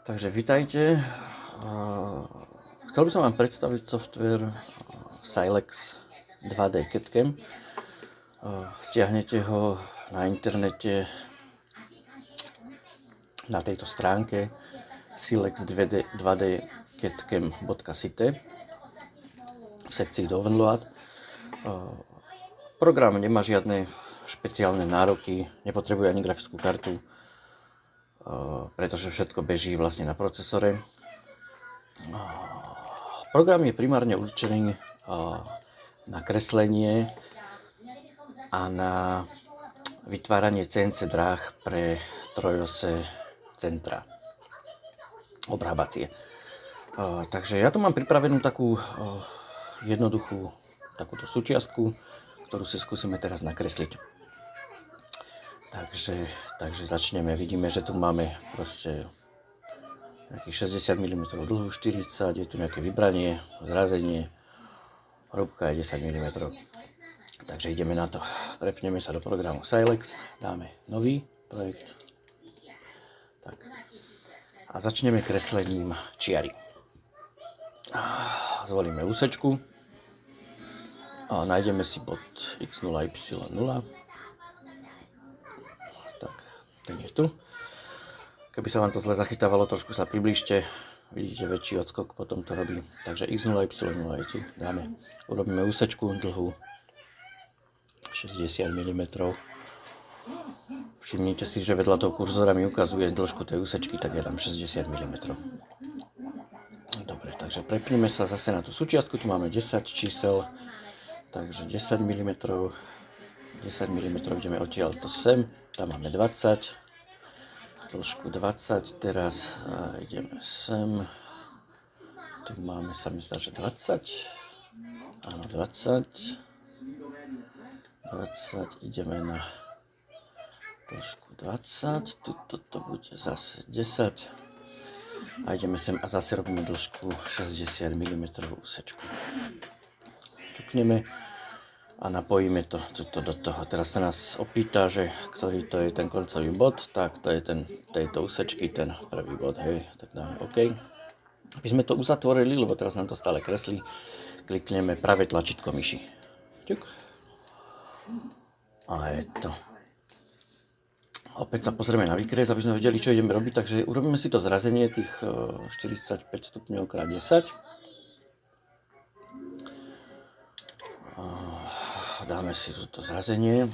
Takže vitajte. Chcel by som vám predstaviť software Silex 2D CAD-CAM. Stiahnete ho na internete na tejto stránke silex2d-cadcam.site v sekcii Download. Program nemá žiadne špeciálne nároky, nepotrebuje ani grafickú kartu, pretože všetko beží vlastne na procesore. Program je primárne určený na kreslenie a na vytváranie CNC dráh pre trojose centra obrábacie. Takže ja tu mám pripravenú takú jednoduchú takúto súčiastku, ktorú si skúsime teraz nakresliť. Takže začneme. Vidíme, že tu máme proste nejakých 60 mm dlhú, 40, je tu nejaké vybranie, zrazenie, hrúbka je 10 mm. Takže ideme na to. Prepneme sa do programu Silex, dáme nový projekt. Tak. A začneme kreslením čiary. Zvolíme úsečku a nájdeme si bod x0, y0. Tak, ten je tu. Keby sa vám to zle zachytávalo, trošku sa približte. Vidíte, väčší odskok potom to robí. Takže x0, y0 je tu. Urobíme úsečku dlhú 60 mm. Všimnite si, že vedľa toho kurzora mi ukazuje dĺžku tej úsečky, tak ja dám 60 mm. Dobre, takže prepneme sa zase na tú súčiastku. Tu máme 10 čísel, takže 10 mm. 10 mm ideme odtiaľ to sem. Tam máme 20. Dĺžku 20, teraz ideme sem. Tu máme, sa mi zdá, že 20. Áno, 20. 20, ideme na dĺžku 20. Tuto to bude zase 10. A ideme sem a zase robíme dĺžku 60 mm úsečku. Čukneme a napojíme to do toho. Teraz sa nás opýta, že ktorý to je ten koncový bod, tak to je tejto úsečky, ten prvý bod, hej, tak dáme OK. Aby sme to uzatvorili, lebo teraz nám to stále kreslí, klikneme pravé tlačítko myši. Ťuk. A je to. Opäť sa pozrieme na výkres, aby sme vedeli, čo ideme robiť, takže urobíme si to zrazenie tých 45 stupňov x 10. Dáme si toto zrazenie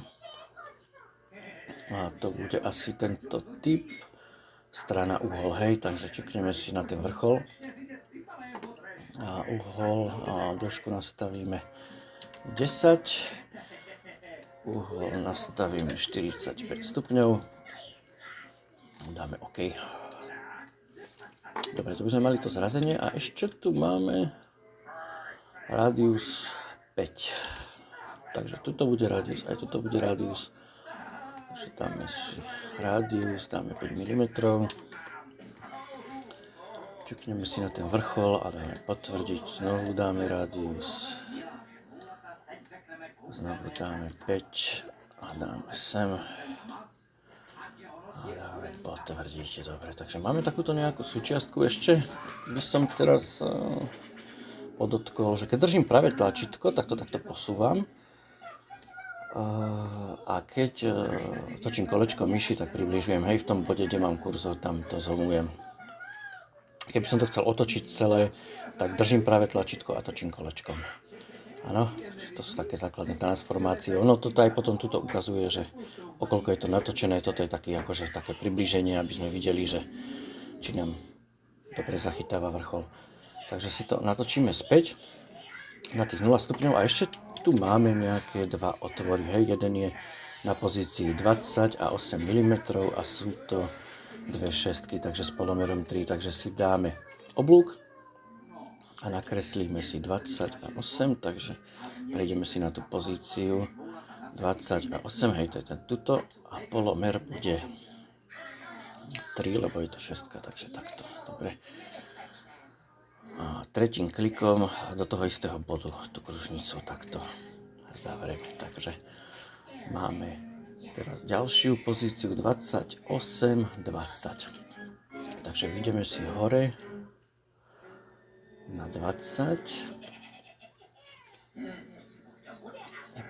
a to bude asi tento typ, strana uhol, hej, takže čekneme si na ten vrchol a uhol a dĺžku nastavíme 10, uhol nastavíme 45 stupňov, dáme OK. Dobre, tu by sme mali to zrazenie a ešte tu máme rádius 5. Takže tuto bude rádius, aj tuto bude rádius. Takže dáme si rádius, dáme 5 mm. Čukneme si na ten vrchol a dáme potvrdiť. Znovu dáme rádius. Znovu dáme 5 a dáme sem. A dáme potvrdiť. Dobre, takže máme takúto nejakú súčiastku. Ešte by som teraz podotkol, že keď držím pravé tlačítko, tak to takto posúvam. A keď točím kolečko myši, tak približujem, hej, v tom bode, kde mám kurzor, tam to zoomujem. Keby som to chcel otočiť celé, tak držím práve tlačítko a točím kolečkom. Áno, to sú také základné transformácie. Ono to aj potom tuto ukazuje, že okoľko je to natočené, toto je také priblíženie, aby sme videli, že či nám dobre zachytáva vrchol. Takže si to natočíme späť na tých 0 stupňov a ešte tu máme nejaké dva otvory, hej, jeden je na pozícii 20 a 8 mm a sú to dve šestky, takže s polomerom 3, takže si dáme oblúk a nakreslíme si 20 a 8, takže prejdeme si na tú pozíciu 20 a 8, hej, to je ten tuto a polomer bude 3, lebo je to šestka, takže takto, dobre. A tretím klikom do toho istého bodu tú kružnicu takto zavrieme. Takže máme teraz ďalšiu pozíciu 28, 20. takže ideme si hore na 20.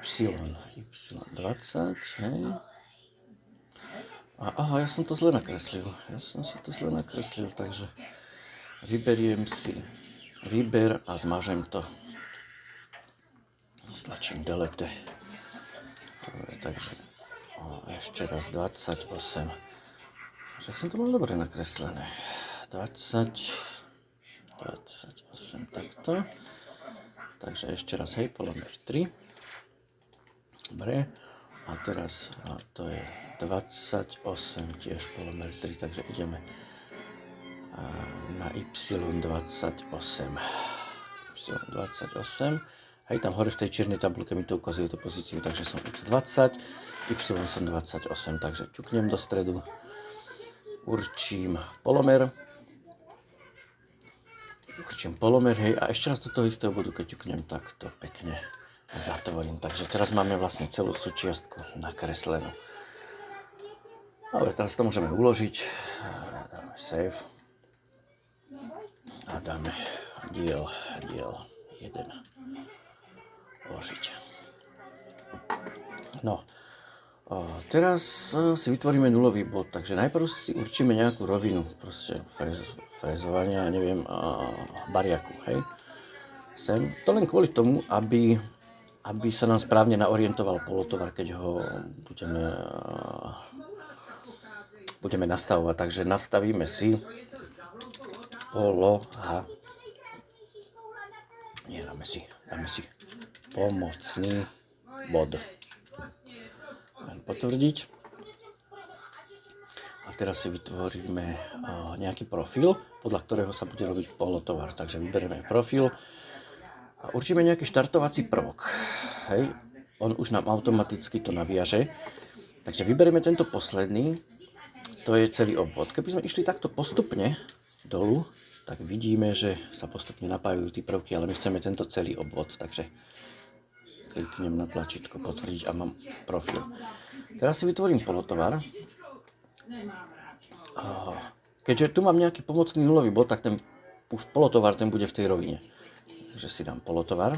Y20, hej. Aha, ja som to zle nakreslil. Takže vyberiem si výber a zmažem to. Stlačím delete. Dobre, takže ešte raz 28. Však som to mal dobre nakreslené. 28, takto. Takže ešte raz, hej, polomer 3. Dobre. A teraz to je 28, tiež polomer 3, takže ideme na Y28. Y28. Hej, tam hore v tej čiernej tabulke mi to ukazuje tú pozíciu, takže som X20, Y som 28, takže ťuknem do stredu, určím polomer, hej, a ešte raz do toho istého bodu, keď ťuknem, tak to pekne zatvorím. Takže teraz máme vlastne celú súčiastku nakreslenú. Ale teraz to môžeme uložiť, dáme save a dáme diel 1. Uložiť. No, teraz si vytvoríme nulový bod, takže najprv si určíme nejakú rovinu, proste frezovania, neviem, bariaku, hej. Sem, to len kvôli tomu, aby sa nám správne naorientoval polotovar, keď ho budeme nastavovať. Takže nastavíme si dáme si pomocný bod. Len potvrdiť. A teraz si vytvoríme nejaký profil, podľa ktorého sa bude robiť polotovar. Takže vyberieme profil a určíme nejaký štartovací prvok. Hej. On už nám automaticky to naviaže. Takže vyberieme tento posledný, to je celý obvod. Keby sme išli takto postupne dolu, tak vidíme, že sa postupne napájajú tí prvky, ale my chceme tento celý obvod, takže kliknem na tlačítko potvrdiť a mám profil. Teraz si vytvorím polotovar. Keďže tu mám nejaký pomocný nulový bod, tak ten polotovar ten bude v tej rovine. Takže si dám polotovar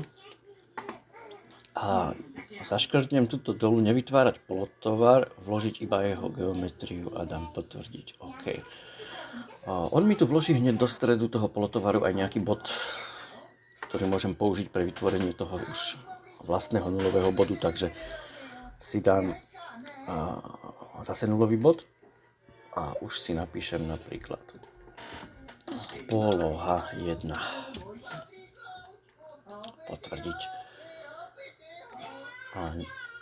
a zaškrtnem tuto dolu, nevytvárať polotovar, vložiť iba jeho geometriu a dám potvrdiť OK. On mi tu vloží hneď do stredu toho polotovaru aj nejaký bod, ktorý môžem použiť pre vytvorenie toho už vlastného nulového bodu, takže si dám zase nulový bod a už si napíšem napríklad poloha 1. Potvrdiť.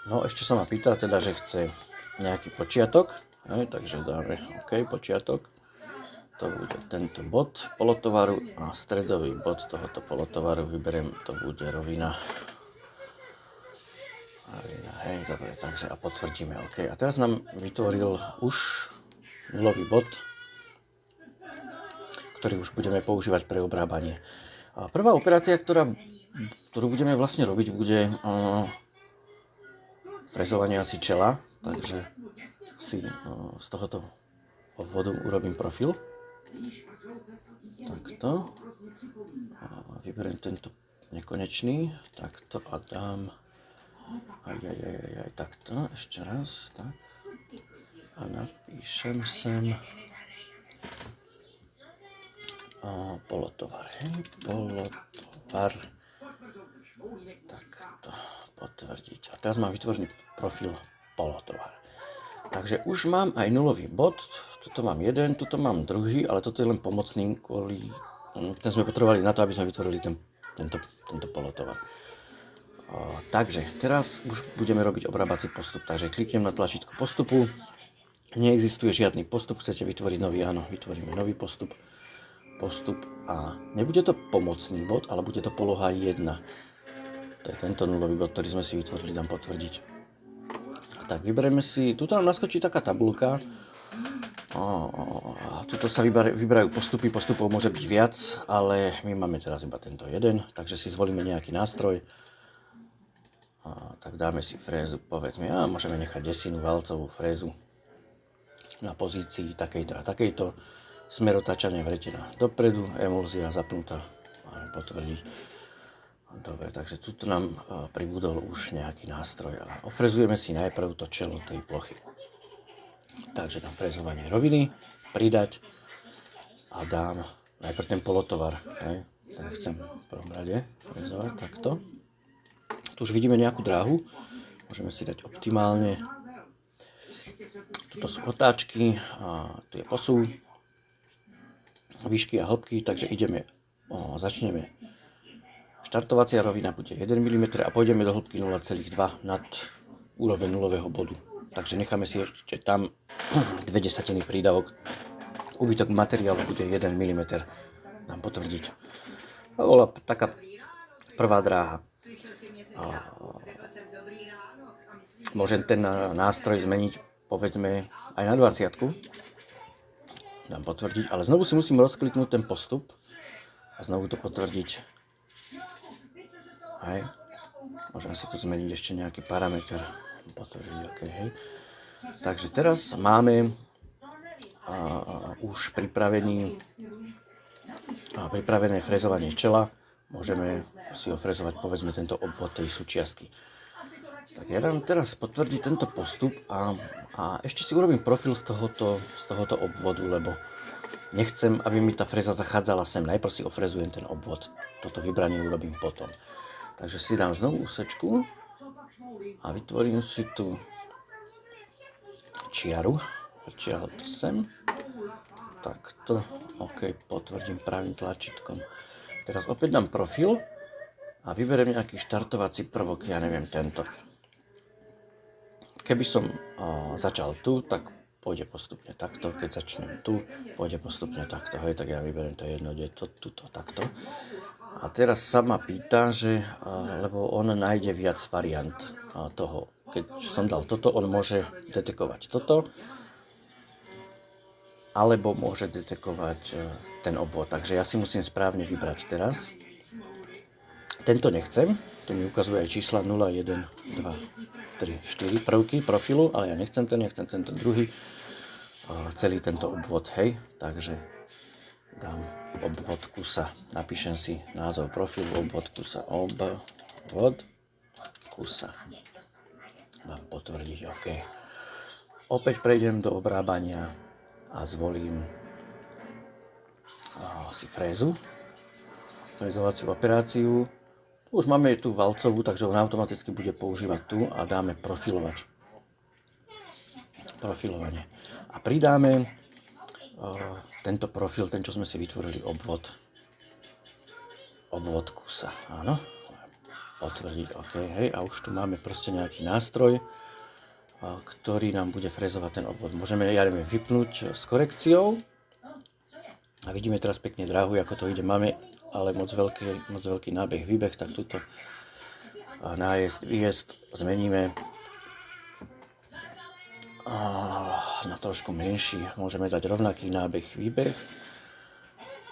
No ešte sa ma pýta teda, že chce nejaký počiatok, takže dáme OK, počiatok. To bude tento bod polotovaru a stredový bod tohoto polotovaru vyberiem, to bude rovina. Hej, dobre, takže a potvrdíme OK. A teraz nám vytvoril už nulový bod, ktorý už budeme používať pre obrábanie. A prvá operácia, ktorú budeme vlastne robiť, bude frezovanie asi čela, takže si z tohoto obvodu urobím profil. Takto. A vyberiem tento nekonečný. Takto a dám takto. Ešte raz. Tak. A napíšem sem polotovar. Hej, polotovar. Takto. Potvrdiť. A teraz mám vytvorený profil polotovar. Takže už mám aj nulový bod, tuto mám jeden, tuto mám druhý, ale toto je len pomocný, ten sme potrebovali na to, aby sme vytvorili tento polotovar. Takže teraz už budeme robiť obrábací postup, takže kliknem na tlačítko postupu, neexistuje žiadny postup, chcete vytvoriť nový, áno, vytvoríme nový postup a nebude to pomocný bod, ale bude to poloha 1. To je tento nulový bod, ktorý sme si vytvorili, dám potvrdiť. Tak vyberieme si, tuto nám naskočí taká tabulka, tuto sa vyberajú postupov môže byť viac, ale my máme teraz iba tento jeden, takže si zvolíme nejaký nástroj, tak dáme si frézu, povedzme, môžeme nechať desinu valcovú frézu na pozícii takejto a takejto, smer otáčania vretina dopredu, emulzia zapnutá, máme potvrdiť. Dobre, takže tuto nám pribudol už nejaký nástroj a ofrezujeme si najprv to čelo tej plochy. Takže dám frezovanie roviny, pridať a dám najprv ten polotovar. Hej. Ten chcem v prvom rade frezovať takto. Tu už vidíme nejakú dráhu, môžeme si dať optimálne. Tuto sú otáčky, a tu je posúv, výšky a hĺbky, takže začneme. Štartovacia rovina bude 1 mm a pôjdeme do hĺbky 0,2 nad úroveň nulového bodu. Takže necháme si ešte tam 0,2 prídavok. Úbytok materiálu bude 1 mm. Dám potvrdiť. To bola taká prvá dráha. Môžem ten nástroj zmeniť, povedzme, aj na 20. Dám potvrdiť, ale znovu si musím rozkliknúť ten postup a znovu to potvrdiť. Hej. Môžem si tu zmeniť ešte nejaký parameter. Potvrdiť, okay, hej. Takže teraz máme už pripravené frezovanie čela. Môžeme si ofrezovať, povedzme, tento obvod tej súčiastky. Tak ja dám teraz potvrdiť tento postup a ešte si urobím profil z tohoto obvodu, lebo nechcem, aby mi tá freza zachádzala sem. Najprv si ofrezujem ten obvod. Toto vybranie urobím potom. Takže si dám znovu úsečku a vytvorím si tu čiaru. Vytiahol to sem. Takto. OK, potvrdím pravým tlačítkom. Teraz opäť dám profil a vyberiem nejaký štartovací prvok, ja neviem, tento. Keby som začal tu, tak pôjde postupne takto. Keď začnem tu, pôjde postupne takto. Hej, tak ja vyberiem to jedno, kde je to, tuto, takto. A teraz sa ma pýta, lebo on nájde viac variant toho. Keď som dal toto, on môže detekovať toto, alebo môže detekovať ten obvod. Takže ja si musím správne vybrať teraz. Tento nechcem, tu mi ukazuje aj čísla 0, 1, 2, 3, 4 prvky profilu, ale ja nechcem tento druhý, celý tento obvod, hej. Takže dám obvod kusa, napíšem si názov profilu, obvod kusa, Mám potvrdiť, OK. Opäť prejdem do obrábania a zvolím si frezovaciu operáciu. Už máme tú valcovú, takže on automaticky bude používať tu a dáme profilovanie. A pridáme tento profil, ten, čo sme si vytvorili, obvod kusa. Áno, potvrdiť, OK, hej, a už tu máme proste nejaký nástroj, ktorý nám bude frezovať ten obvod. Môžeme, vypnúť s korekciou a vidíme teraz pekne dráhu, ako to ide. Máme ale moc veľký nábeh, výbeh, tak túto nájezd, výjezd zmeníme na trošku menší. Môžeme dať rovnaký nábeh, výbeh.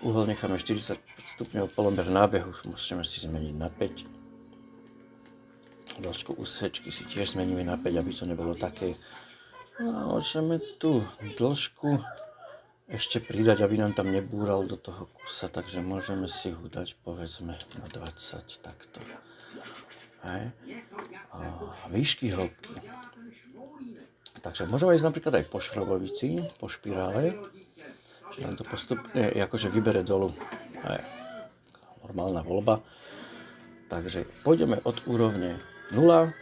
Uhol necháme 40 stupňov, polomer nábehu môžeme si zmeniť na 5. Dĺžku úsečky si tiež zmeníme na 5, aby to nebolo také. Môžeme tu dĺžku ešte pridať, aby nám tam nebúral do toho kusa, takže môžeme si ho dať, povedzme, na 20, takto. Hej. Výšky, hĺbky. Takže môžeme ísť napríklad aj po šrobovici, po špirále, že nám to postupne akože vybere dolu. Hej. Normálna voľba. Takže pôjdeme od úrovne 0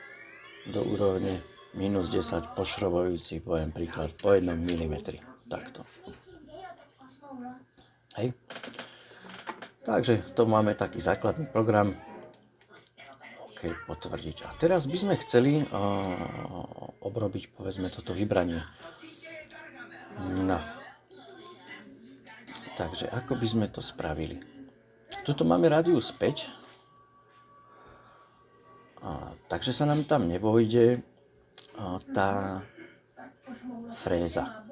do úrovne minus 10 po šrobovici, poviem príklad, po 1 mm. Takto. Hej. Takže to máme taký základný program. OK, potvrdiť. A teraz by sme chceli obrobiť, povedzme, toto vybranie. No. Takže ako by sme to spravili? Tuto máme rádius 5. Takže sa nám tam nevojde tá fréza.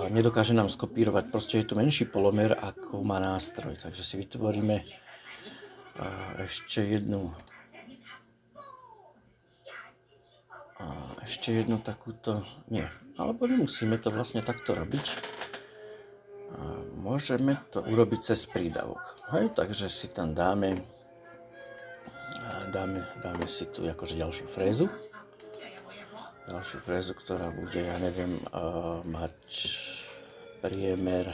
Nedokáže nám skopírovať, proste je tu menší polomer, ako má nástroj. Takže si vytvoríme ešte ešte jednu takúto, nie, alebo nemusíme to vlastne takto robiť. Môžeme to urobiť cez prídavok. Hej, takže si tam dáme si tu akože ďalšiu frézu. Ktorá bude, ja neviem, mať priemer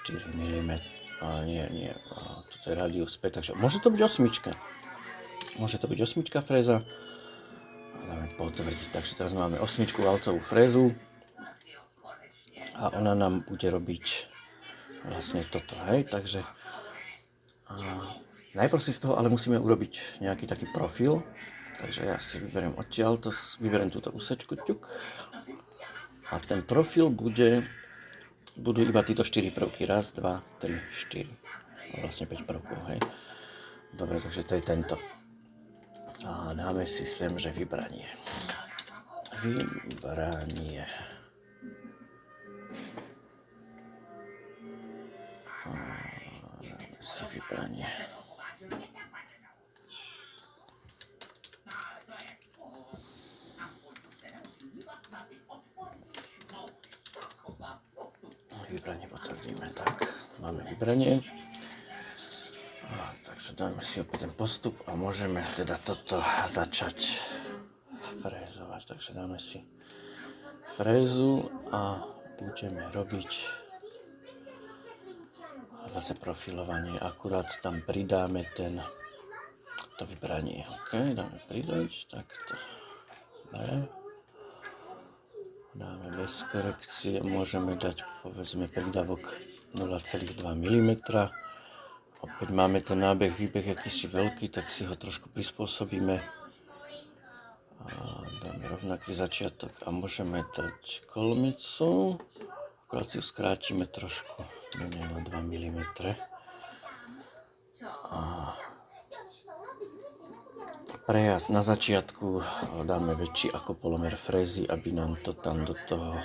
4 mm. Nie, toto je rádius 5, takže môže to byť 8. Môže to byť 8 fréza. Dáme potvrdiť, takže teraz máme 8 valcovú frézu. A ona nám bude robiť vlastne toto, hej, takže najprv si z toho ale musíme urobiť nejaký taký profil, takže ja si vyberiem odtiaľ, vyberiem túto úsečku, ťuk, a ten profil budú iba títo 4 prvky, 1, 2, 3, 4, vlastne 5 prvkov, hej, dobre, takže to je tento, a dáme si sem, že vybranie. Si vybranie. Vybranie potvrdíme, tak máme vybranie. Takže dáme si opäť ten postup a môžeme teda toto začať frézovať. Takže dáme si frézu a budeme robiť zase profilovanie, akurát tam pridáme to vybranie. OK, dáme pridať, takto. Dáme bez korekcie, môžeme dať povedzme prídavok 0,2 mm. Opäť máme ten výbeh akýsi veľký, tak si ho trošku prispôsobíme. Dáme rovnaký začiatok a môžeme dať kolmicu. Akurát si ju skrátime trošku, menej na 2 mm. Prejazd na začiatku dáme väčší ako polomer frézy, aby nám to tam do toho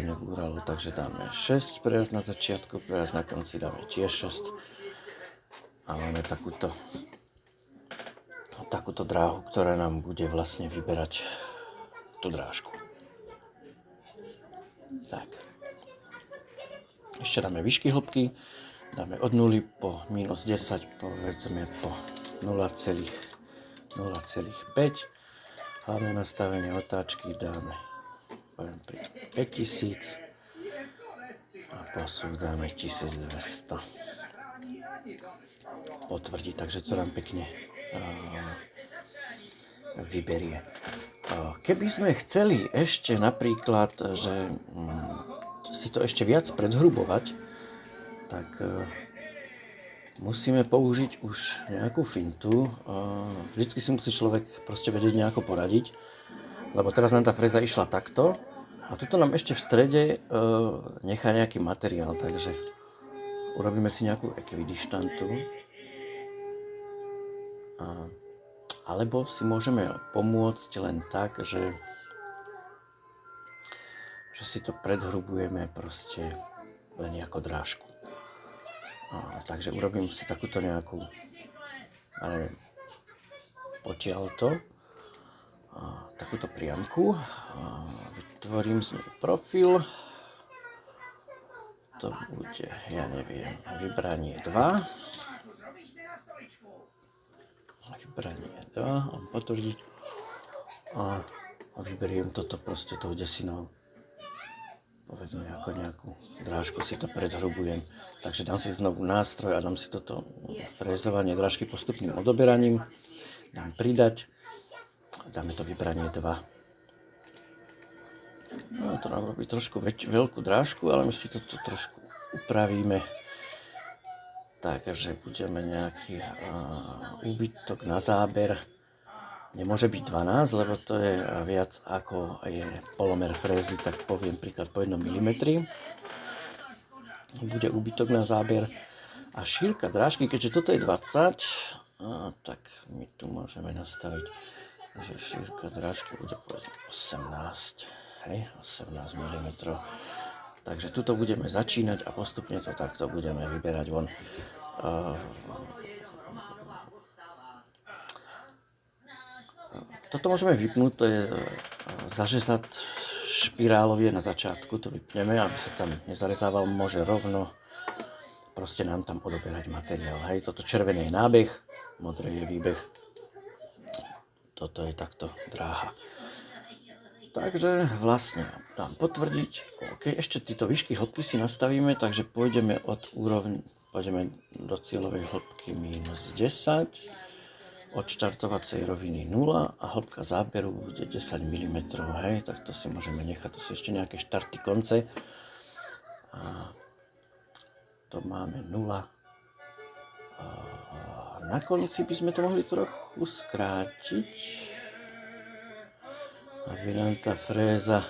nebúralo. Takže dáme 6 prejazd na začiatku, prejazd na konci dáme tiež 6. A máme takúto dráhu, ktorá nám bude vlastne vyberať tú drážku. Tak. Ešte dáme výšky hĺbky, dáme od 0 po minus 10, povedzme po 0,5. Hlavné nastavenie otáčky dáme pri 5000 a posúv dáme 1200. Potvrdiť, takže to nám pekne vyberie. Keby sme chceli ešte napríklad, že si to ešte viac predhrubovať, tak musíme použiť už nejakú fintu. Vždycky si musí človek proste vedieť nejako poradiť, lebo teraz nám tá fréza išla takto a tuto nám ešte v strede nechá nejaký materiál, takže urobíme si nejakú ekvidištantu. Alebo si môžeme pomôcť len tak, že si to predhrubujeme proste len ako drážku. Takže urobím si takúto nejakú, ja neviem, potiaľto, takúto priamku, vytvorím z nej profil, to bude, ja neviem, vybranie 2, potvrdiť a vyberiem toto proste tou desinou, povedzme ako nejakú drážku si to predhrubujem, takže dám si znovu nástroj a dám si toto frézovanie drážky postupným odoberaním, dám pridať, dáme to vybranie 2. No to nám robí trošku veľkú drážku, ale my si to tu trošku upravíme. Takže budeme nejaký úbytok na záber. Nemôže byť 12, lebo to je viac ako je polomer frézy, tak poviem príklad po 1 mm. Bude úbytok na záber. A šírka drážky, keďže toto je 20, tak my tu môžeme nastaviť, že šírka drážky bude povedzme 18, hej, 18 mm. Takže tuto budeme začínať a postupne to takto budeme vyberať von. toto môžeme vypnúť, to je zařezat špirálovie na začiatku, to vypneme, aby sa tam nezarezával, môže rovno proste nám tam odoberať materiál. Hej, toto červené je nábeh, modré je výbeh, toto je takto dráha. Takže vlastne dám potvrdiť, OK, ešte tieto výšky hĺbky si nastavíme, takže pôjdeme do cieľovej hĺbky -10, od štartovacej roviny 0 a hĺbka záberu bude 10 mm, hej, tak to si môžeme nechať, to sú ešte nejaké štarty, konce. A to máme 0. A na konci by sme to mohli trochu skrátiť, aby nám tá fréza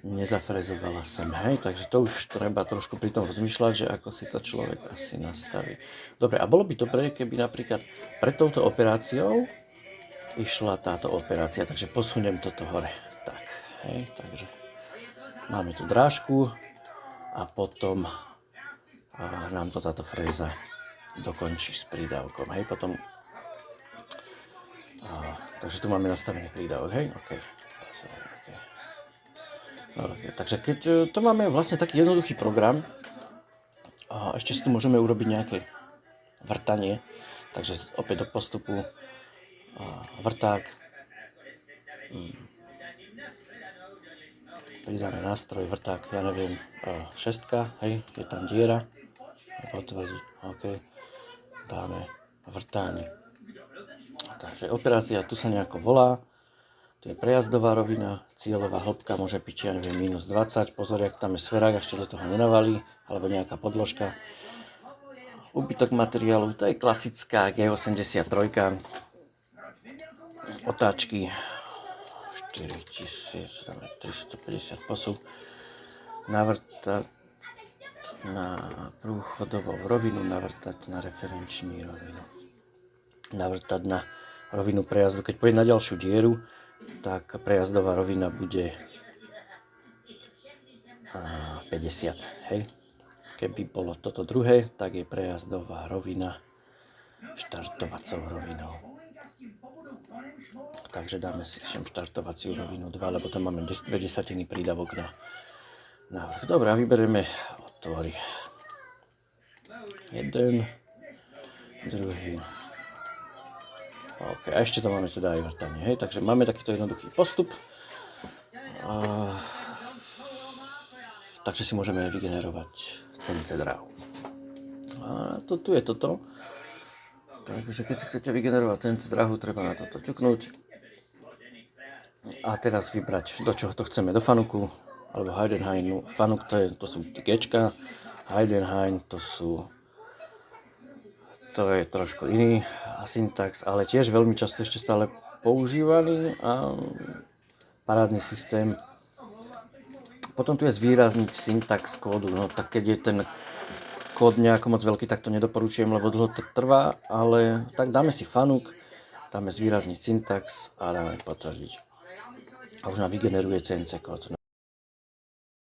nezafrezovala sem, hej, takže to už treba trošku pri tom rozmýšľať, že ako si to človek asi nastaví. Dobre, a bolo by dobré, keby napríklad pred touto operáciou išla táto operácia, takže posuniem toto hore. Tak, hej, takže máme tu drážku a potom nám to táto fréza dokončí s prídavkom, hej, potom takže tu máme nastavený prídavok, hej, OK. Okay. Takže keď to máme vlastne taký jednoduchý program, a ešte si tu môžeme urobiť nejaké vrtanie, takže opäť do postupu, vrták, pridáme nástroj, vrták, ja neviem, 6, hej, je tam diera, potvrdiť, OK, dáme vrtáne. Takže operácia tu sa nejako volá, to je prejazdová rovina, cieľová hĺbka môže byť, ja neviem, -20, pozor, jak tam je sferák, ešte do toho nenavalí, alebo nejaká podložka. Úbytok materiálu, to je klasická G83, otáčky 4350 posúv, navrtať na prúchodovou rovinu, navrtať na referenčnú rovinu, navrtať na rovinu prejazdu. Keď pôjde na ďalšiu dieru, tak prejazdová rovina bude 50, hej. Keby bolo toto druhé, tak je prejazdová rovina štartovacou rovinou. Takže dáme si sem štartovaciu rovinu 2, lebo tam máme 2 desatiny prídavok na návrh. Dobre, a vyberieme otvory. Jeden, druhý. OK, a ešte tam máme teda aj vrtanie, hej, takže máme takýto jednoduchý postup. Takže si môžeme vygenerovať CNC dráhu. A tu je toto. Takže keď si chcete vygenerovať CNC dráhu, treba na toto ťuknúť. A teraz vybrať, do čoho to chceme, do Fanuku alebo Heidenhainu. Fanuk to sú Gčka, Heidenhain to je trošku iný syntax, ale tiež veľmi často ešte stále používaný a parádny systém. Potom tu je zvýrazniť syntax kódu, no tak keď je ten kód nejako moc veľký, tak to nedoporučujem, lebo dlho to trvá, ale tak dáme si Fanuk, dáme zvýrazniť syntax a dáme potvrdiť. A už nám vygeneruje CNC kód.